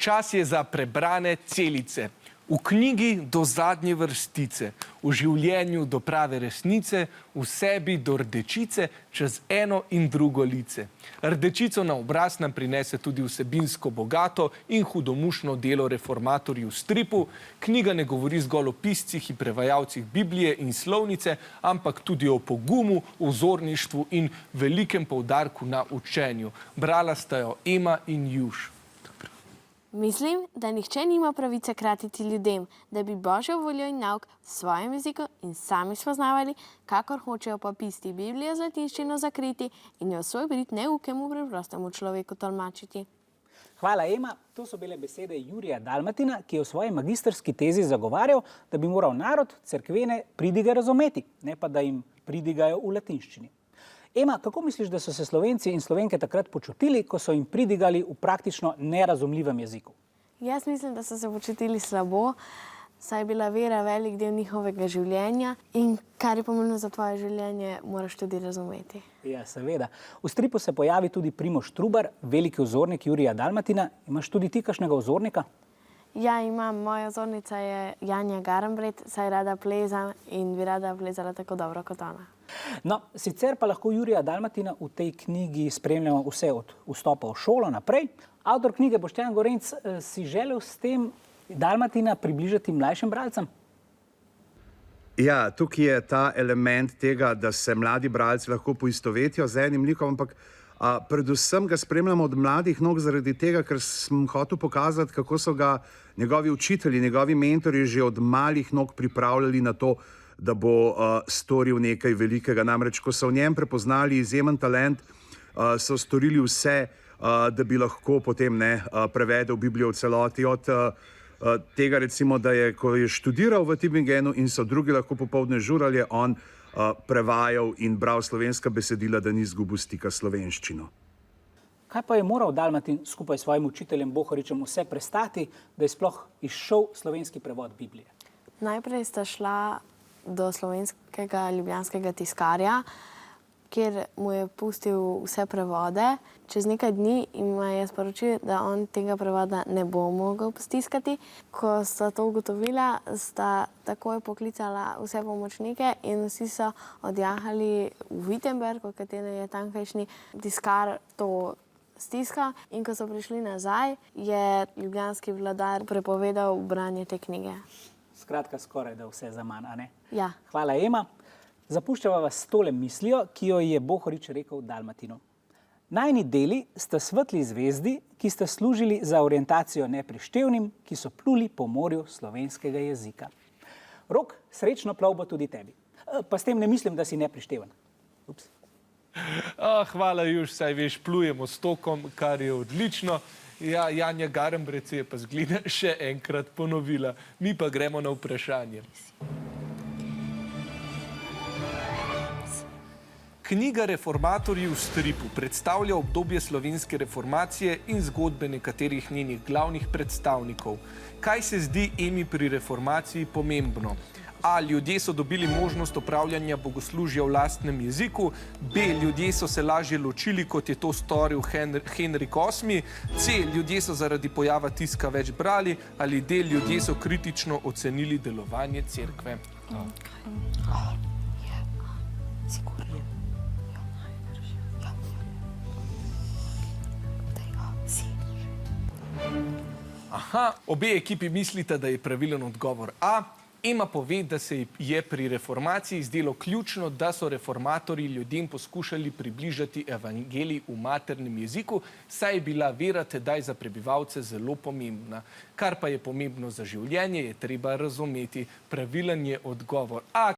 Čas je za prebrane celice. V knjigi do zadnje vrstice, v življenju do prave resnice, v sebi do rdečice, čez eno in drugo lice. Rdečico na obraz nam prinese tudi vsebinsko bogato in hudomušno delo reformatorjev v stripu. Knjiga ne govori zgolj o piscih in prevajalcih Biblije in slovnice, ampak tudi o pogumu, vzorništvu in velikem poudarku na učenju. Brala sta jo Ema in Juš. Mislim, da nihče nima pravice kratiti ljudem, da bi Božjo voljo in nauk v svojem jeziku in sami spoznavali, kakor hočejo papisti Biblijo z latinščino zakriti in jo svoj brit neukemu preprostemu človeku tolmačiti. Hvala, Ema. To so bile besede Jurija Dalmatina, ki je v svoji magistrski tezi zagovarjal, da bi moral narod cerkvene pridige razumeti, ne pa da jim pridigajo v latinščini. Ema, kako misliš, da so se Slovenci in Slovenke takrat počutili, ko so jim pridigali v praktično nerazumljivem jeziku? Jaz mislim, da so se počutili slabo, saj je bila vera velik del njihovega življenja in kar je pomembno za tvoje življenje, moraš tudi razumeti. Ja, seveda. V stripu se pojavi tudi Primož Trubar, veliki vzornik Jurija Dalmatina. Imaš tudi ti kakšnega vzornika? Ja, imam. Moja vzornica je Janja Garnbret, saj rada pleza in bi rada plezala tako dobro kot ona. No, sicer pa lahko Jurija Dalmatina v tej knjigi spremljamo vse od vstopa v šolo naprej. Avtor knjige Boštjan Gorenc, si želel s tem Dalmatina približati mlajšim bralcem? Ja, tukaj je ta element tega, da se mladi bralci lahko poistovetijo z enim likom, ampak predvsem ga spremljamo od mladih nog zaradi tega, ker sem hotel pokazati, kako so ga njegovi učitelji, njegovi mentorji že od malih nog pripravljali na to, da bo storil nekaj velikega. Namreč, ko so v njem prepoznali izjemen talent, so storili vse, da bi lahko potem prevedel Biblijo v celoti. Od tega recimo, da je, ko je študiral v Tübingenu in so drugi lahko popoldne žurali, je on prevajal in bral slovenska besedila, da ni izgubil stika s slovenščino. Kaj pa je moral Dalmatin skupaj s svojim učiteljem Bohoričem vse prestati, da je sploh izšel slovenski prevod Biblije? Najprej sta šla do slovenskega ljubljanskega tiskarja, kjer mu je pustil vse prevode. Čez nekaj dni jima je sporočil, da on tega prevoda ne bo mogel stiskati. Ko sta to ugotovila, sta takoj poklicala vse pomočnike in vsi so odjahali v Wittenberg, v katerem je tamkajšnji tiskar to stiskal. In ko so prišli nazaj, je ljubljanski vladar prepovedal branje te knjige. Skratka, skoraj da vse zaman, a ne? Ja. Hvala, Ema. Zapuščava vas s tole mislijo, ki jo je Bohorič rekel Dalmatinu. Najini deli sta svetli zvezdi, ki sta služili za orientacijo neprištevnim, ki so pluli po morju slovenskega jezika. Rok, srečno plovbo tudi tebi. Pa s tem ne mislim, da si neprišteven. Ups. Hvala, Juš, saj veš, plujemo s tokom, kar je odlično. Ja, Janja Garnbret je pa zgleda še enkrat ponovila. Mi pa gremo na vprašanje. Knjiga Reformatorji v stripu predstavlja obdobje slovenske reformacije in zgodbe nekaterih njenih glavnih predstavnikov. Kaj se zdi Emi pri reformaciji pomembno? A. Ljudje so dobili možnost opravljanja bogoslužja v lastnem jeziku. B. Ljudje so se lažje ločili, kot je to storil Henrik VIII. C. Ljudje so zaradi pojava tiska več brali. Ali D. Ljudje so kritično ocenili delovanje cerkve. Aha, obe ekipi mislita, da je pravilen odgovor A. Ema pove, da se je pri reformaciji zdelo ključno, da so reformatorji ljudem poskušali približati evangelij v maternem jeziku, saj je bila vera tedaj za prebivalce zelo pomembna. Kar pa je pomembno za življenje, je treba razumeti. Pravilen je odgovor A.